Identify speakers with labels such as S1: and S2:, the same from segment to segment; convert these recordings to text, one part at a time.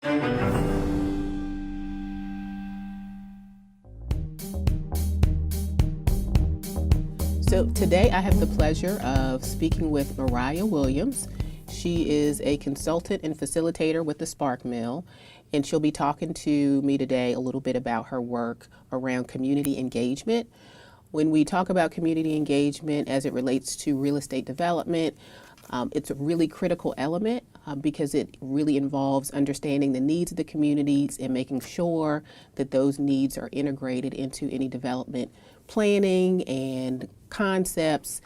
S1: So today I have the pleasure of speaking with Mariah Williams. She is a consultant and facilitator with the Spark Mill, and she'll be talking to me today a little bit about her work around community engagement. When we talk about community engagement as it relates to real estate development, it's a really critical element because it really involves understanding the needs of the communities and making sure that those needs are integrated into any development planning and concepts,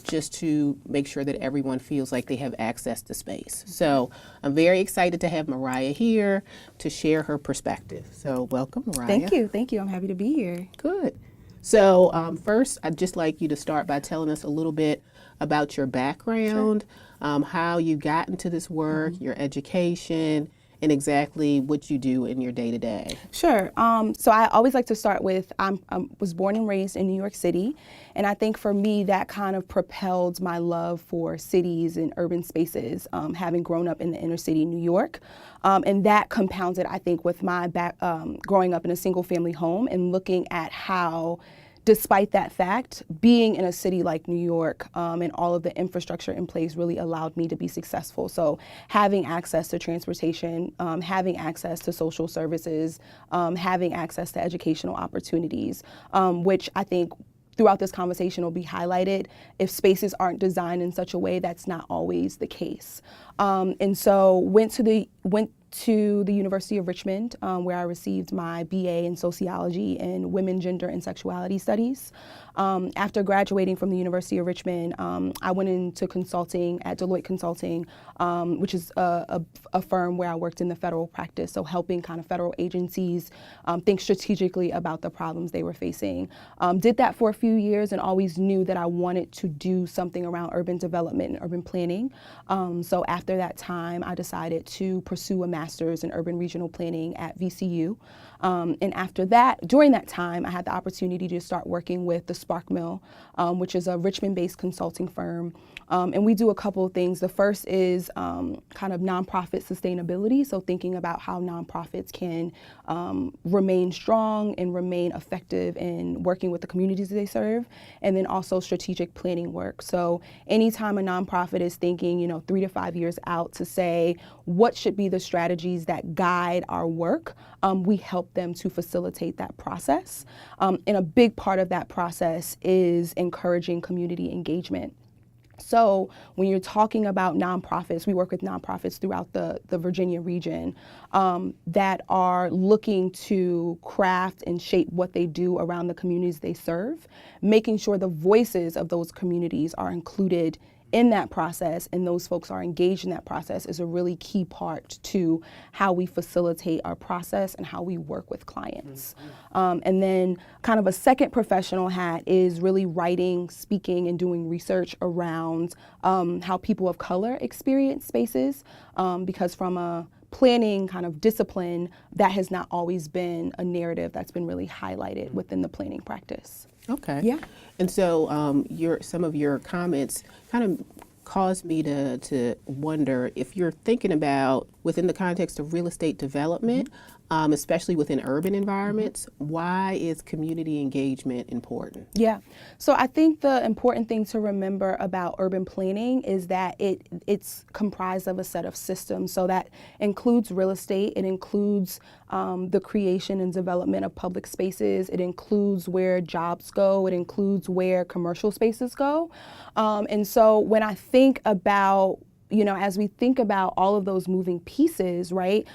S1: just to make sure that everyone feels like they have access to space. So I'm very excited to have Mariah here to share her perspective. So welcome, Mariah.
S2: Thank you. I'm happy to be here.
S1: Good. So first, I'd just like you to start by telling us a little bit about your background, how you got into this work, your education, and exactly what you do in your day-to-day.
S2: Sure. So I always like to start with, I was born and raised in New York City, and I think for me that kind of propelled my love for cities and urban spaces, having grown up in the inner city New York. And that compounded, I think, with my growing up in a single-family home and looking at how, despite that fact, being in a city like New York and all of the infrastructure in place really allowed me to be successful. So having access to transportation, having access to social services, having access to educational opportunities, which I think throughout this conversation will be highlighted. If spaces aren't designed in such a way, that's not always the case. And so went to the University of Richmond, where I received my BA in sociology and women, gender, and sexuality studies. After graduating from the University of Richmond, I went into consulting at Deloitte Consulting, which is a firm where I worked in the federal practice, so helping kind of federal agencies think strategically about the problems they were facing. Did that for a few years and always knew that I wanted to do something around urban development and urban planning. So after that time, I decided to pursue a master's in urban regional planning at VCU. And after that, during that time, I had the opportunity to start working with the Spark Mill, which is a Richmond-based consulting firm. And we do a couple of things. The first is kind of nonprofit sustainability, so thinking about how nonprofits can remain strong and remain effective in working with the communities they serve, and then also strategic planning work. So anytime a nonprofit is thinking, 3 to 5 years out to say, what should be the strategies that guide our work, we help them to facilitate that process. And a big part of that process is encouraging community engagement. So when you're talking about nonprofits, we work with nonprofits throughout the Virginia region that are looking to craft and shape what they do around the communities they serve, making sure the voices of those communities are included in that process and those folks are engaged in that process is a really key part to how we facilitate our process and how we work with clients. And then kind of a second professional hat is really writing, speaking, and doing research around how people of color experience spaces, because from a planning kind of discipline, that has not always been a narrative that's been really highlighted within the planning practice.
S1: Okay.
S2: Yeah.
S1: And so some of your comments kind of caused me to wonder if you're thinking about, within the context of real estate development, especially within urban environments, why is community engagement important?
S2: Yeah. So I think the important thing to remember about urban planning is that it's comprised of a set of systems. So that includes real estate, it includes the creation and development of public spaces, it includes where jobs go, it includes where commercial spaces go. And so when I think about, as we think about all of those moving pieces, right,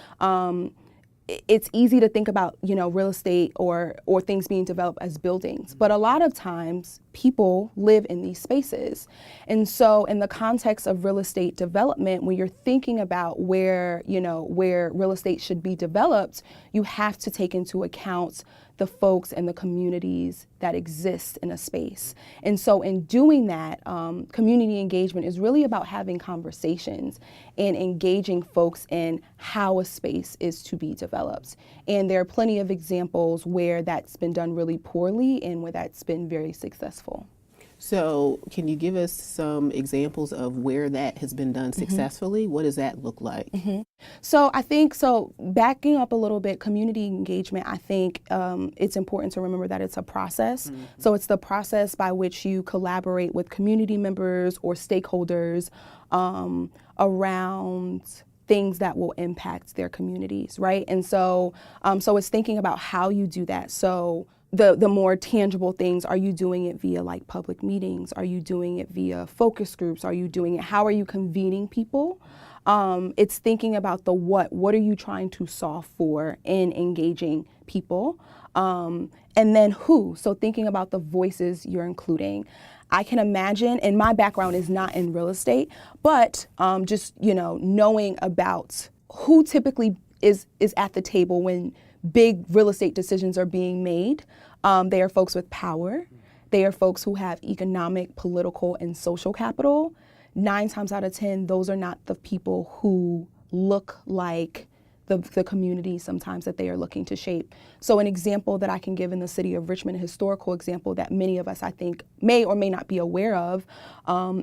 S2: it's easy to think about, real estate or things being developed as buildings, but a lot of times people live in these spaces. And so in the context of real estate development, when you're thinking about where real estate should be developed, you have to take into account the folks and the communities that exist in a space. And so in doing that, community engagement is really about having conversations and engaging folks in how a space is to be developed. And there are plenty of examples where that's been done really poorly and where that's been very successful.
S1: So, can you give us some examples of where that has been done successfully? What does that look like?
S2: So I think, so backing up a little bit, community engagement, I think it's important to remember that it's a process. So it's the process by which you collaborate with community members or stakeholders around things that will impact their communities, right? And so, so it's thinking about how you do that. So the more tangible things, are you doing it via like public meetings? Are you doing it via focus groups? Are you doing it, how are you convening people? It's thinking about the what are you trying to solve for in engaging people? And then who, so thinking about the voices you're including. I can imagine, and my background is not in real estate, but just, knowing about who typically is at the table when big real estate decisions are being made. They are folks with power. They are folks who have economic, political, and social capital. 9 times out of 10, those are not the people who look like the community sometimes that they are looking to shape. So an example that I can give in the city of Richmond, a historical example that many of us, I think, may or may not be aware of,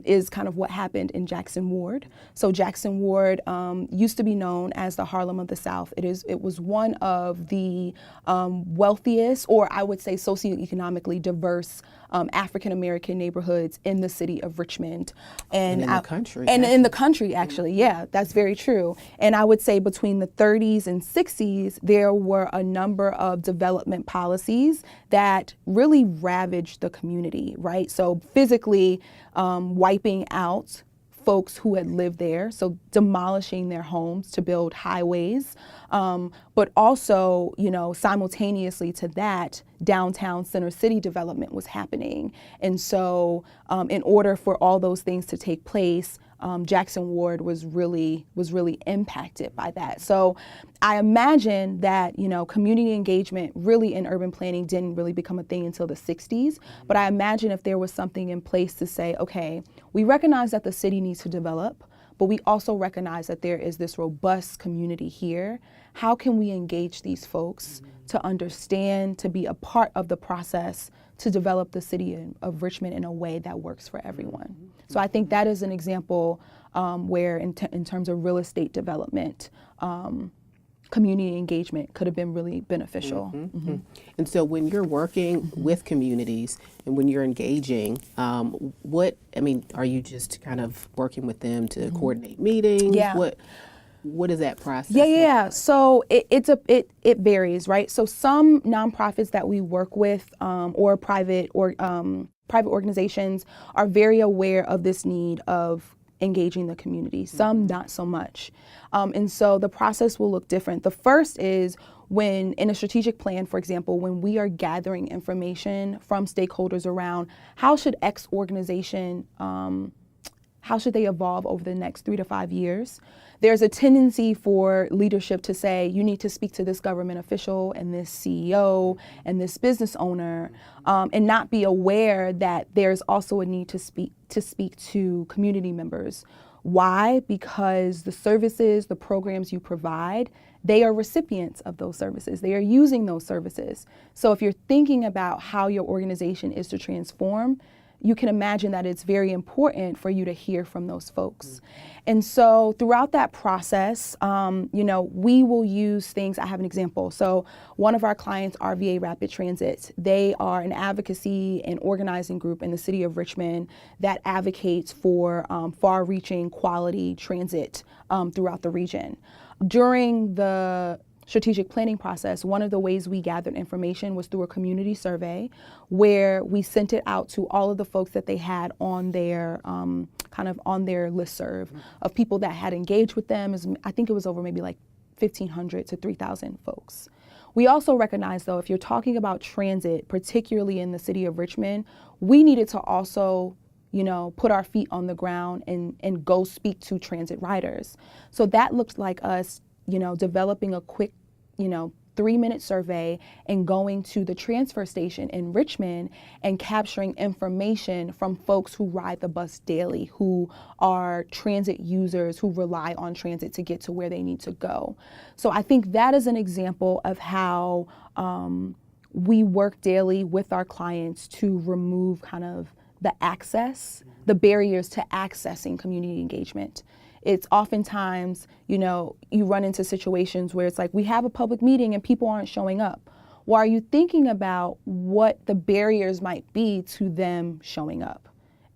S2: is kind of what happened in Jackson Ward. So Jackson Ward used to be known as the Harlem of the South. It was one of the wealthiest, or I would say socioeconomically diverse African-American neighborhoods in the city of Richmond.
S1: And in the country.
S2: And in the country, actually, yeah, that's very true. And I would say between the 30s and 60s, there were a number of development policies that really ravaged the community, right? So physically wiping out folks who had lived there, so demolishing their homes to build highways, but also, simultaneously to that, downtown center city development was happening. And so in order for all those things to take place, Jackson Ward was really impacted by that. So I imagine that, community engagement really in urban planning didn't really become a thing until the 60s. But I imagine if there was something in place to say, okay, we recognize that the city needs to develop, but we also recognize that there is this robust community here. How can we engage these folks to understand, to be a part of the process to develop the city of Richmond in a way that works for everyone? So I think that is an example where in terms of real estate development, community engagement could have been really beneficial.
S1: And so when you're working with communities and when you're engaging, are you just kind of working with them to coordinate meetings?
S2: Yeah.
S1: What is that process?
S2: Yeah. So it varies, right? So some nonprofits that we work with, or private organizations, are very aware of this need of engaging the community. Some not so much. And so the process will look different. The first is when in a strategic plan, for example, when we are gathering information from stakeholders around how should X organization, how should they evolve over the next 3 to 5 years? There's a tendency for leadership to say, you need to speak to this government official and this CEO and this business owner, and not be aware that there's also a need to speak to community members. Why? Because the services, the programs you provide, they are recipients of those services. They are using those services. So if you're thinking about how your organization is to transform, you can imagine that it's very important for you to hear from those folks. And so throughout that process, we will use things. I have an example. So one of our clients, RVA Rapid Transit, they are an advocacy and organizing group in the city of Richmond that advocates for far-reaching quality transit throughout the region. During the strategic planning process, one of the ways we gathered information was through a community survey where we sent it out to all of the folks that they had on their on their listserv of people that had engaged with them. I think it was over maybe like 1,500 to 3,000 folks. We also recognize, though, if you're talking about transit, particularly in the city of Richmond, we needed to also put our feet on the ground and go speak to transit riders. So that looked like us developing a quick, 3-minute survey and going to the transfer station in Richmond and capturing information from folks who ride the bus daily, who are transit users, who rely on transit to get to where they need to go. So I think that is an example of how we work daily with our clients to remove kind of the access, the barriers to accessing community engagement. It's oftentimes, you run into situations where it's like, we have a public meeting and people aren't showing up. Well, are you thinking about what the barriers might be to them showing up?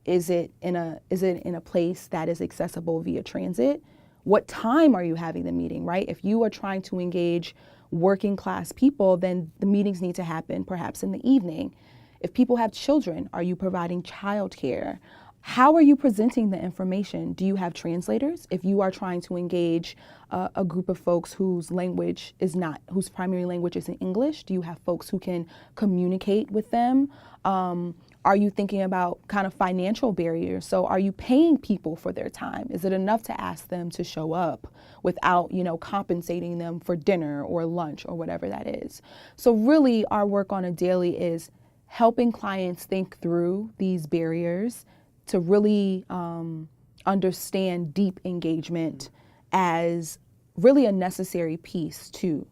S2: Is it in a place that is accessible via transit? What time are you having the meeting, right? If you are trying to engage working class people, then the meetings need to happen perhaps in the evening. If people have children, are you providing childcare? How are you presenting the information? Do you have translators? If you are trying to engage a group of folks whose primary language isn't English, do you have folks who can communicate with them? Are you thinking about kind of financial barriers? So are you paying people for their time? Is it enough to ask them to show up without, compensating them for dinner or lunch or whatever that is? So really our work on a daily is helping clients think through these barriers to really understand deep engagement as really a necessary piece to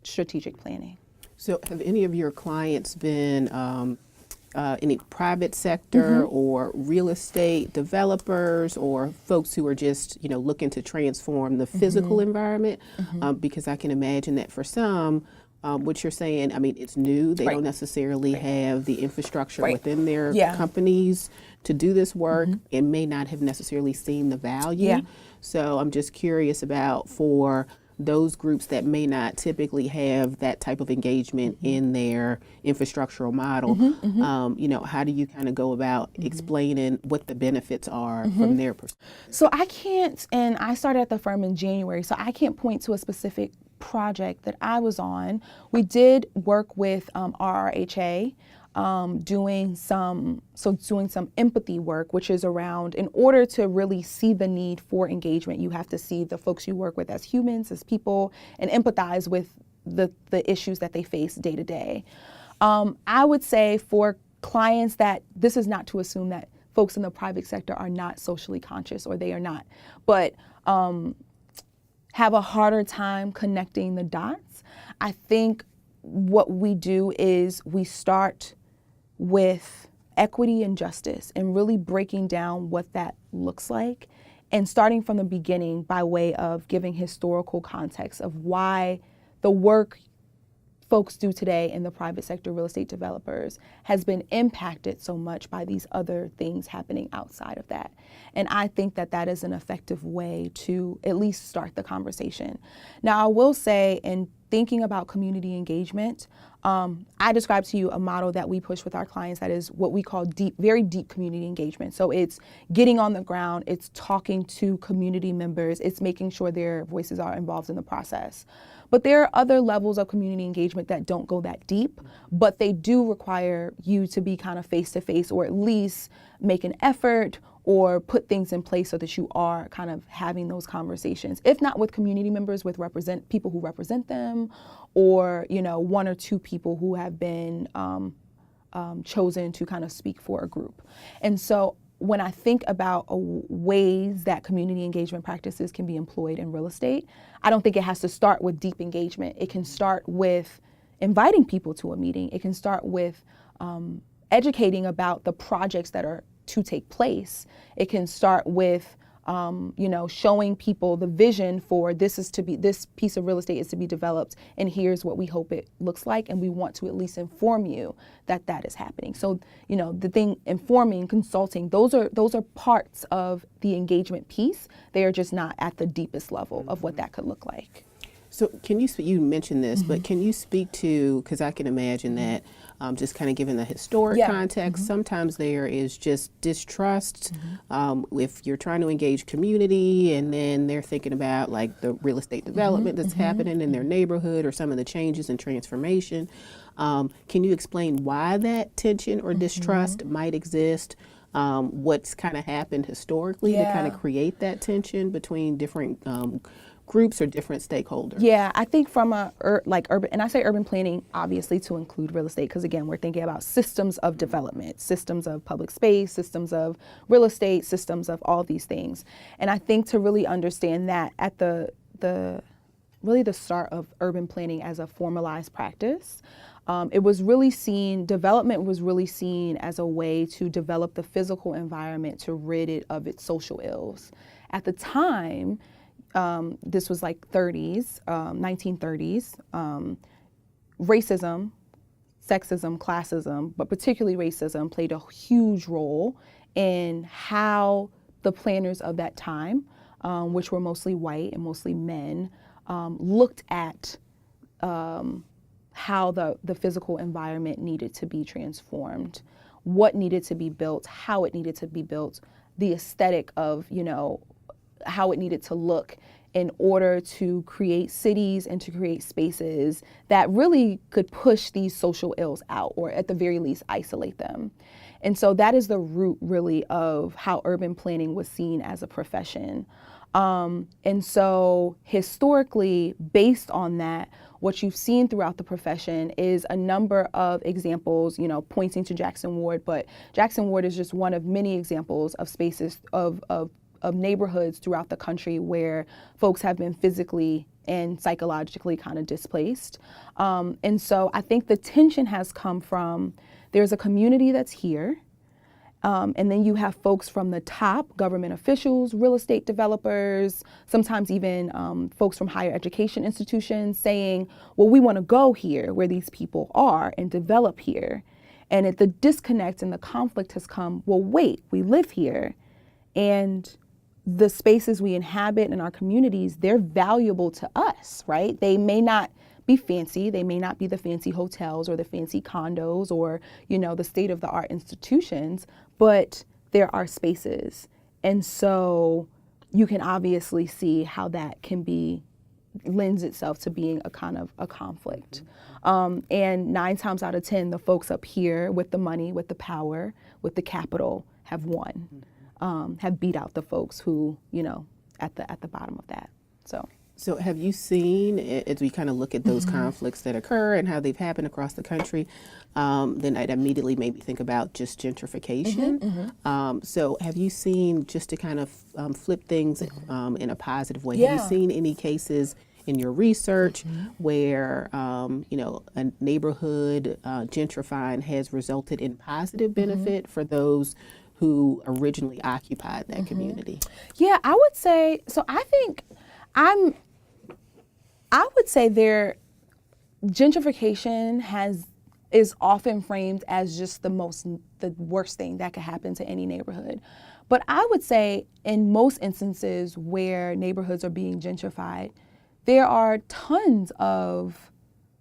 S2: strategic planning.
S1: So have any of your clients been any private sector or real estate developers or folks who are just, looking to transform the physical environment? Because I can imagine that for some, what you're saying, it's new. They don't necessarily have the infrastructure within their companies to do this work and may not have necessarily seen the value. So I'm just curious about for those groups that may not typically have that type of engagement in their infrastructural model, how do you kind of go about explaining what the benefits are from their perspective?
S2: So I can't, and I started at the firm in January, so I can't point to a specific project that I was on. We did work with RRHA, doing some empathy work, which is around, in order to really see the need for engagement, you have to see the folks you work with as humans, as people, and empathize with the issues that they face day to day. I would say for clients that this is not to assume that folks in the private sector are not socially conscious, or they are not, but have a harder time connecting the dots. I think what we do is we start with equity and justice and really breaking down what that looks like, and starting from the beginning by way of giving historical context of why the work folks do today in the private sector, real estate developers, has been impacted so much by these other things happening outside of that. And I think that that is an effective way to at least start the conversation. Now, I will say, in thinking about community engagement, I described to you a model that we push with our clients that is what we call very deep community engagement. So it's getting on the ground, it's talking to community members, it's making sure their voices are involved in the process. But there are other levels of community engagement that don't go that deep, but they do require you to be kind of face-to-face, or at least make an effort or put things in place so that you are kind of having those conversations, if not with community members, with people who represent them, or one or two people who have been chosen to kind of speak for a group. And so when I think about ways that community engagement practices can be employed in real estate, I don't think it has to start with deep engagement. It can start with inviting people to a meeting. It can start with educating about the projects that are to take place. It can start with showing people the vision for this piece of real estate is to be developed, and here's what we hope it looks like, and we want to at least inform you that that is happening. So, the thing, informing, consulting, those are parts of the engagement piece. They are just not at the deepest level of what that could look like.
S1: So can you speak, you mentioned this, but can you speak to, because I can imagine that just kind of given the historic context, sometimes there is just distrust if you're trying to engage community, and then they're thinking about like the real estate development that's happening in their neighborhood, or some of the changes and transformation. Can you explain why that tension or distrust might exist? What's kind of happened historically to kind of create that tension between different groups or different stakeholders?
S2: Yeah, I think from urban, and I say urban planning obviously to include real estate, because again, we're thinking about systems of development, systems of public space, systems of real estate, systems of all these things. And I think to really understand that at the really the start of urban planning as a formalized practice. It was really seen, development was really seen as a way to develop the physical environment to rid it of its social ills. At the time, this was like 30s, 1930s, racism, sexism, classism, but particularly racism played a huge role in how the planners of that time, which were mostly white and mostly men, looked at how the physical environment needed to be transformed, what needed to be built, how it needed to be built, the aesthetic of, how it needed to look in order to create cities and to create spaces that really could push these social ills out, or at the very least isolate them. And so that is the root really of how urban planning was seen as a profession. And so historically, based on that, what you've seen throughout the profession is a number of examples, pointing to Jackson Ward, but Jackson Ward is just one of many examples of spaces of neighborhoods throughout the country where folks have been physically and psychologically kind of displaced. And so I think the tension has come from, there's a community that's here, and then you have folks from the top, government officials, real estate developers, sometimes even folks from higher education institutions saying, well, we want to go here where these people are and develop here. And the disconnect and the conflict has come, well, wait, we live here, and the spaces we inhabit in our communities, they're valuable to us, right? They may not be fancy. They may not be the fancy hotels or the fancy condos or, the state-of-the-art institutions, but there are spaces. And so you can obviously see how that lends itself to being a kind of a conflict. And 9 times out of 10, the folks up here with the money, with the power, with the capital have won. Have beat out the folks who, at the bottom of that.
S1: So have you seen, as we kind of look at those conflicts that occur and how they've happened across the country, then I'd immediately maybe think about just gentrification. So have you seen, just to kind of flip things in a positive way, have you seen any cases in your research where, a neighborhood gentrifying has resulted in positive benefit for those who originally occupied that community?
S2: Yeah, I would say, so I think I would say gentrification is often framed as just the worst thing that could happen to any neighborhood. But I would say in most instances where neighborhoods are being gentrified, there are tons of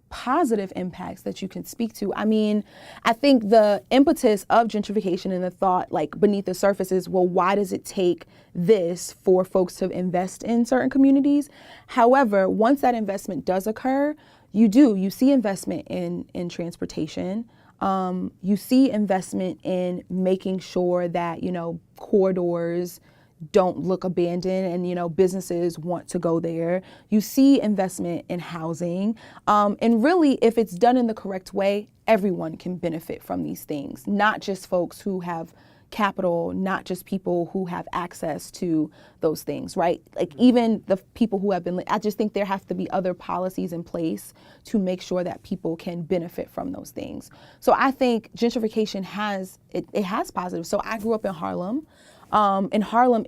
S2: positive impacts that you can speak to. I mean, I think the impetus of gentrification and the thought beneath the surface is, well, why does it take this for folks to invest in certain communities? However, once that investment does occur, you see investment in transportation. You see investment in making sure that, corridors don't look abandoned and, businesses want to go there. You see investment in housing. And really, if it's done in the correct way, everyone can benefit from these things, not just folks who have capital, not just people who have access to those things, right? Even the people who I just think there have to be other policies in place to make sure that people can benefit from those things. So I think gentrification has positive. So I grew up in Harlem. And Harlem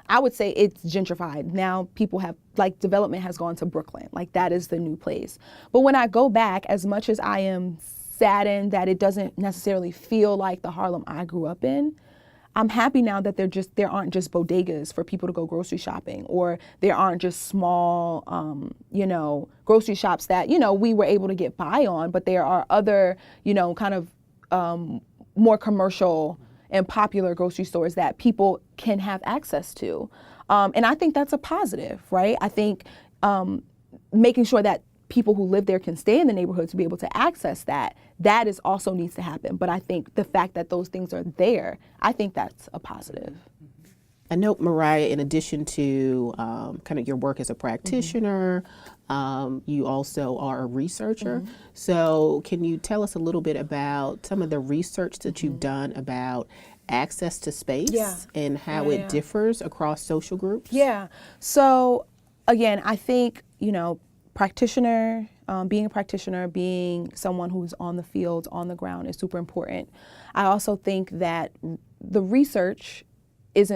S2: I would say it's gentrified. Now people have, development has gone to Brooklyn. That is the new place. But when I go back, as much as I am saddened that it doesn't necessarily feel like the Harlem I grew up in, I'm happy now that there aren't just bodegas for people to go grocery shopping, or there aren't just small, grocery shops that, we were able to get by on, but there are other, kind of more commercial and popular grocery stores that people can have access to. And I think that's a positive, right? I think making sure that people who live there can stay in the neighborhood to be able to access that is also needs to happen. But I think the fact that those things are there, I think that's a positive.
S1: I know, Mariah, in addition to kind of your work as a practitioner, you also are a researcher. So can you tell us a little bit about some of the research that you've done about access to space and how it differs across social groups?
S2: Yeah. So again, I think Practitioner, being a practitioner, being someone who's on the field, on the ground is super important. I also think that the research is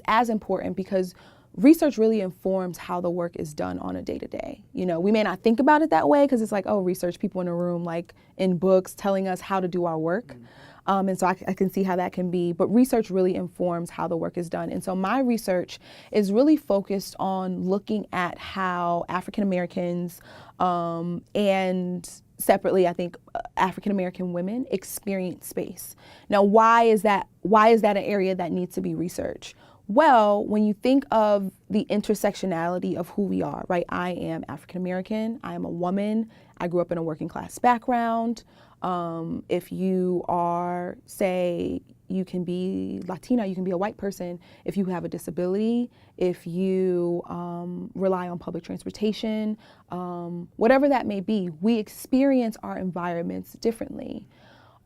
S2: as important because research really informs how the work is done on a day-to-day. We may not think about it that way because it's like, oh, research, people in a room, like in books telling us how to do our work. And so I can see how that can be, but research really informs how the work is done. And so my research is really focused on looking at how African Americans and separately, I think, African American women experience space. Now, why is that an area that needs to be researched? Well, when you think of the intersectionality of who we are, right? I am African American, I am a woman, I grew up in a working class background. If you are, say, you can be Latina, you can be a white person. If you have a disability, if you rely on public transportation, whatever that may be, we experience our environments differently.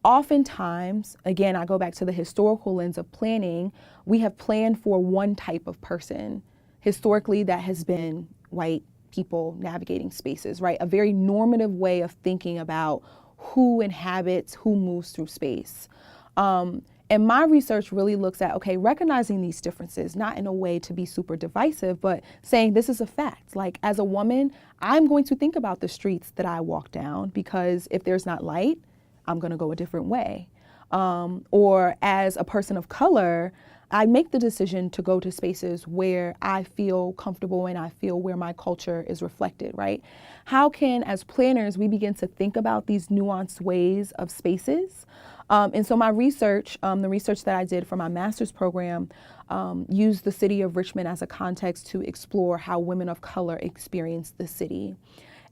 S2: Oftentimes, again, I go back to the historical lens of planning, we have planned for one type of person. Historically, that has been white people navigating spaces, right? A very normative way of thinking about who inhabits, who moves through space. And my research really looks at, okay, recognizing these differences, not in a way to be super divisive, but saying this is a fact. Like, as a woman, I'm going to think about the streets that I walk down because if there's not light, I'm going to go a different way. Or as a person of color, I make the decision to go to spaces where I feel comfortable and I feel where my culture is reflected, right? How can, as planners, we begin to think about these nuanced ways of spaces? And so my research, the research that I did for my master's program, used the city of Richmond as a context to explore how women of color experience the city.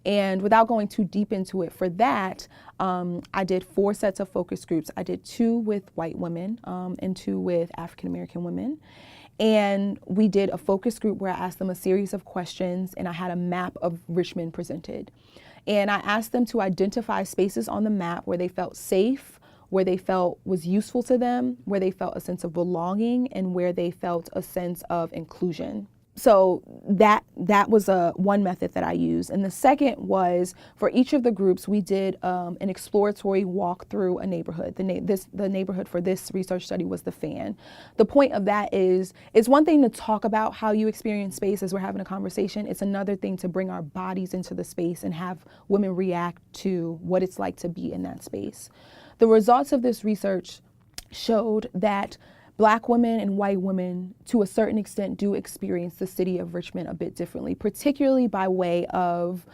S2: And without going too deep into it for that, I did 4 sets of focus groups. I did 2 with white women and 2 with African American women. And we did a focus group where I asked them a series of questions and I had a map of Richmond presented. And I asked them to identify spaces on the map where they felt safe, where they felt was useful to them, where they felt a sense of belonging, and where they felt a sense of inclusion. So that was one method that I used. And the second was for each of the groups, we did an exploratory walk through a neighborhood. The neighborhood for this research study was the Fan. The point of that is, it's one thing to talk about how you experience space as we're having a conversation. It's another thing to bring our bodies into the space and have women react to what it's like to be in that space. The results of this research showed that Black women and white women, to a certain extent, do experience the city of Richmond a bit differently, particularly by way of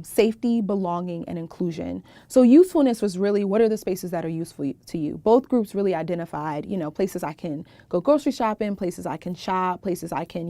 S2: safety, belonging, and inclusion. So usefulness was really, what are the spaces that are useful to you? Both groups really identified, places I can go grocery shopping, places I can shop, places I can,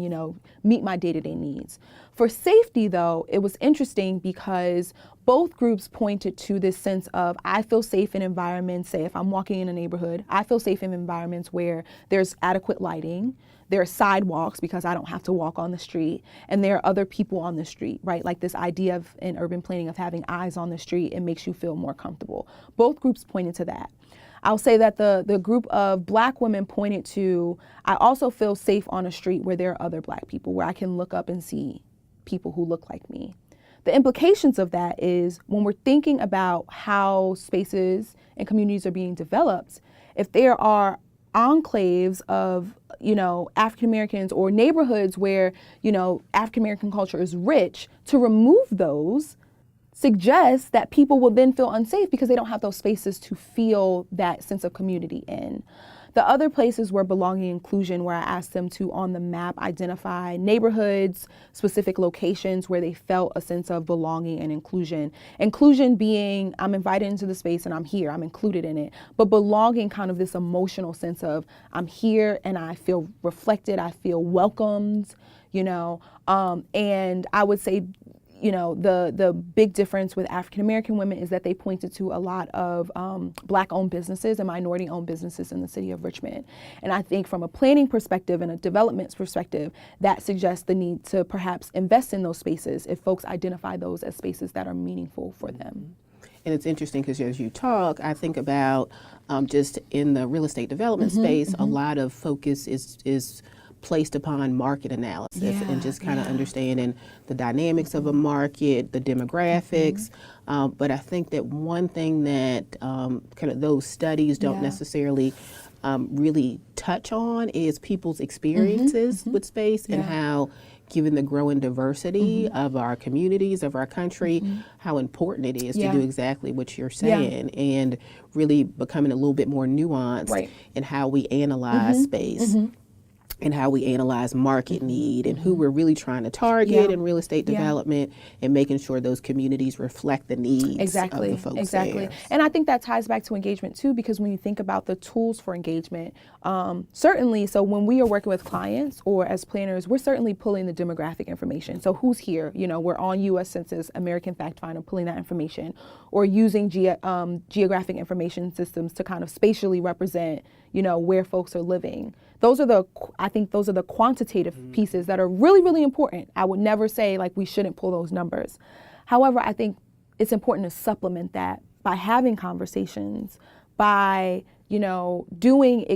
S2: meet my day-to-day needs. For safety, though, it was interesting because both groups pointed to this sense of, I feel safe in environments, say if I'm walking in a neighborhood, I feel safe in environments where there's adequate lighting, there are sidewalks because I don't have to walk on the street, and there are other people on the street, right? Like this idea of in urban planning of having eyes on the street, it makes you feel more comfortable. Both groups pointed to that. I'll say that the group of Black women pointed to, I also feel safe on a street where there are other Black people, where I can look up and see people who look like me. The implications of that is when we're thinking about how spaces and communities are being developed, if there are enclaves of, African Americans or neighborhoods where, African American culture is rich, to remove those suggests that people will then feel unsafe because they don't have those spaces to feel that sense of community in. The other places were belonging and inclusion, where I asked them to, on the map, identify neighborhoods, specific locations where they felt a sense of belonging and inclusion. Inclusion being, I'm invited into the space and I'm here, I'm included in it. But belonging, kind of this emotional sense of, I'm here and I feel reflected, I feel welcomed, and I would say, the big difference with African American women is that they pointed to a lot of Black-owned businesses and minority-owned businesses in the city of Richmond. And I think from a planning perspective and a development perspective, that suggests the need to perhaps invest in those spaces if folks identify those as spaces that are meaningful for them.
S1: And it's interesting because as you talk, I think about just in the real estate development space, a lot of focus is placed upon market analysis and just kind of
S2: yeah.
S1: understanding the dynamics of a market, the demographics. But I think that one thing that kind of those studies don't necessarily really touch on is people's experiences with space and how, given the growing diversity of our communities, of our country, how important it is to do exactly what you're saying and really becoming a little bit more nuanced in how we analyze space. And how we analyze market need and who we're really trying to target in real estate development and making sure those communities reflect the needs of the folks there.
S2: And I think that ties back to engagement too, because when you think about the tools for engagement, certainly, so when we are working with clients or as planners, we're certainly pulling the demographic information. So who's here? You know, we're on U.S. Census, American Fact Finder, pulling that information, or using geographic information systems to kind of spatially represent, you know, where folks are living. I think those are the quantitative pieces that are really, really important. I would never say like we shouldn't pull those numbers. However, I think it's important to supplement that by having conversations, by, you know, doing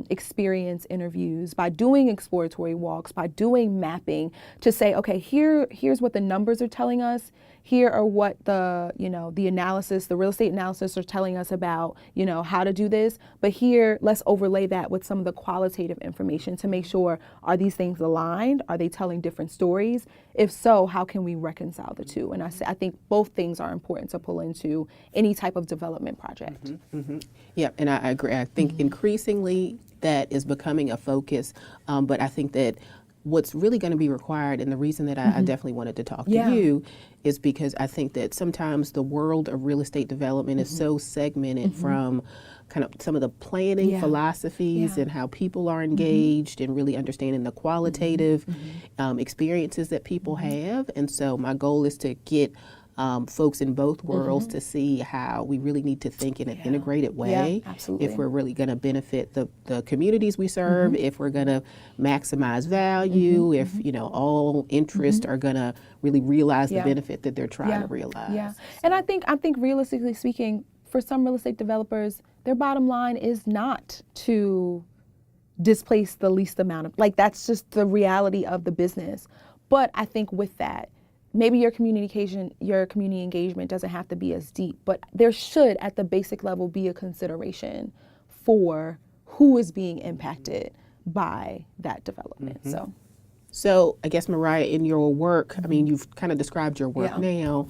S2: experience interviews, by doing exploratory walks, by doing mapping to say, okay, here's what the numbers are telling us. Here are what the analysis, the real estate analysis are telling us about, you know, how to do this. But here, let's overlay that with some of the qualitative information to make sure, are these things aligned? Are they telling different stories? If so, how can we reconcile the two? And I think both things are important to pull into any type of development project.
S1: Yeah, and I agree. I think increasingly that is becoming a focus, but I think that what's really going to be required, and the reason that I definitely wanted to talk to you, is because I think that sometimes the world of real estate development is so segmented from kind of some of the planning philosophies and how people are engaged and really understanding the qualitative experiences that people have. And so my goal is to get folks in both worlds to see how we really need to think in an integrated way if we're really going to benefit the communities we serve, if we're going to maximize value, if, you know, all interests are going to really realize the benefit that they're trying to realize.
S2: Yeah, and I think realistically speaking, for some real estate developers, their bottom line is not to displace the least amount of, like, that's just the reality of the business. But I think with that, maybe your community engagement doesn't have to be as deep, but there should, at the basic level, be a consideration for who is being impacted by that development.
S1: So I guess, Mariah, in your work, I mean, you've kind of described your work now.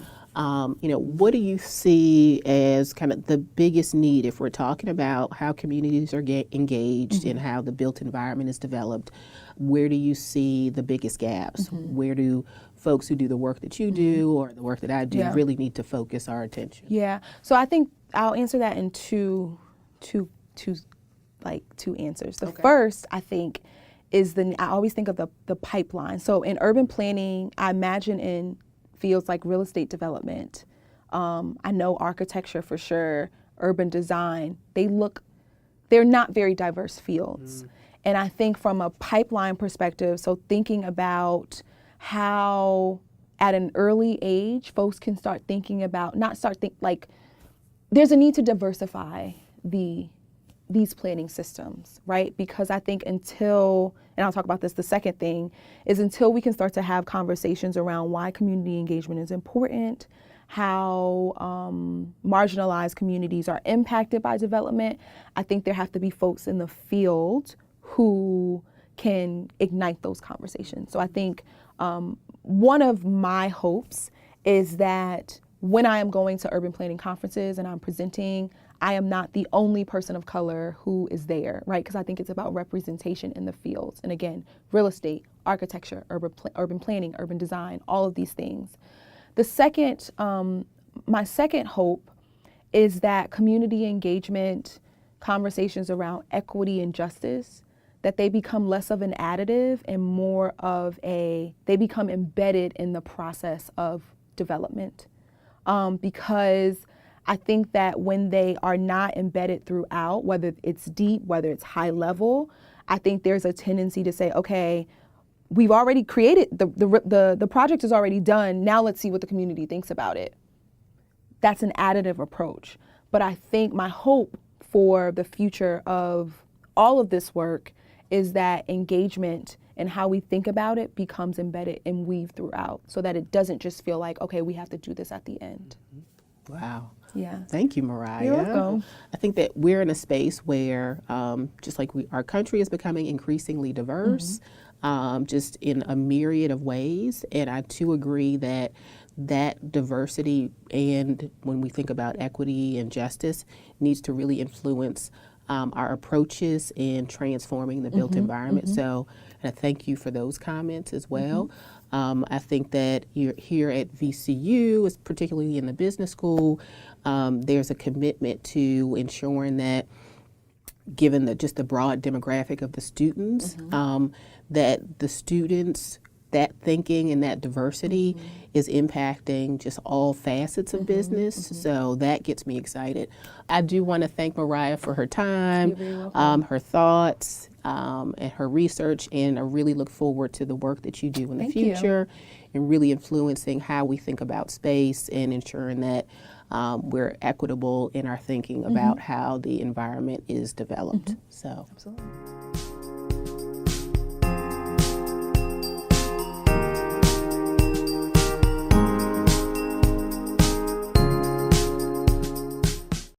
S1: You know, what do you see as kind of the biggest need if we're talking about how communities are engaged and how the built environment is developed? Where do you see the biggest gaps? Where do folks who do the work that you do or the work that I do really need to focus our attention?
S2: Yeah, so I think I'll answer that in two answers. The first, I think, is I always think of the pipeline. So in urban planning, I imagine in fields like real estate development, I know architecture for sure, urban design, they're not very diverse fields. And I think from a pipeline perspective, so thinking about how at an early age, folks can start thinking about, there's a need to diversify these planning systems, right? Because I think until, and I'll talk about this, the second thing is until we can start to have conversations around why community engagement is important, how marginalized communities are impacted by development, I think there have to be folks in the field who can ignite those conversations. So I think one of my hopes is that when I am going to urban planning conferences and I'm presenting, I am not the only person of color who is there, right? Because I think it's about representation in the fields. And again, real estate, architecture, urban planning, urban design, all of these things. The second, my second hope is that community engagement, conversations around equity and justice, that they become less of an additive and more of they become embedded in the process of development. Because I think that when they are not embedded throughout, whether it's deep, whether it's high level, I think there's a tendency to say, okay, we've already created, the project is already done, now let's see what the community thinks about it. That's an additive approach. But I think my hope for the future of all of this work is that engagement and how we think about it becomes embedded and weaved throughout, so that it doesn't just feel like, okay, we have to do this at the end.
S1: Wow.
S2: Yeah.
S1: Thank you, Mariah.
S2: You're welcome.
S1: I think that we're in a space where, just like our country is becoming increasingly diverse, just in a myriad of ways. And I too agree that that diversity, and when we think about equity and justice, needs to really influence our approaches in transforming the built environment. So, and I thank you for those comments as well. I think that you're here at VCU, particularly in the business school, there's a commitment to ensuring that, given just the broad demographic of the students, that the students, that thinking and that diversity is impacting just all facets of business. So that gets me excited. I do want to thank Mariah for her time, her thoughts, and her research, and I really look forward to the work that you do in the future and really influencing how we think about space and ensuring that we're equitable in our thinking about how the environment is developed. So.
S2: Absolutely.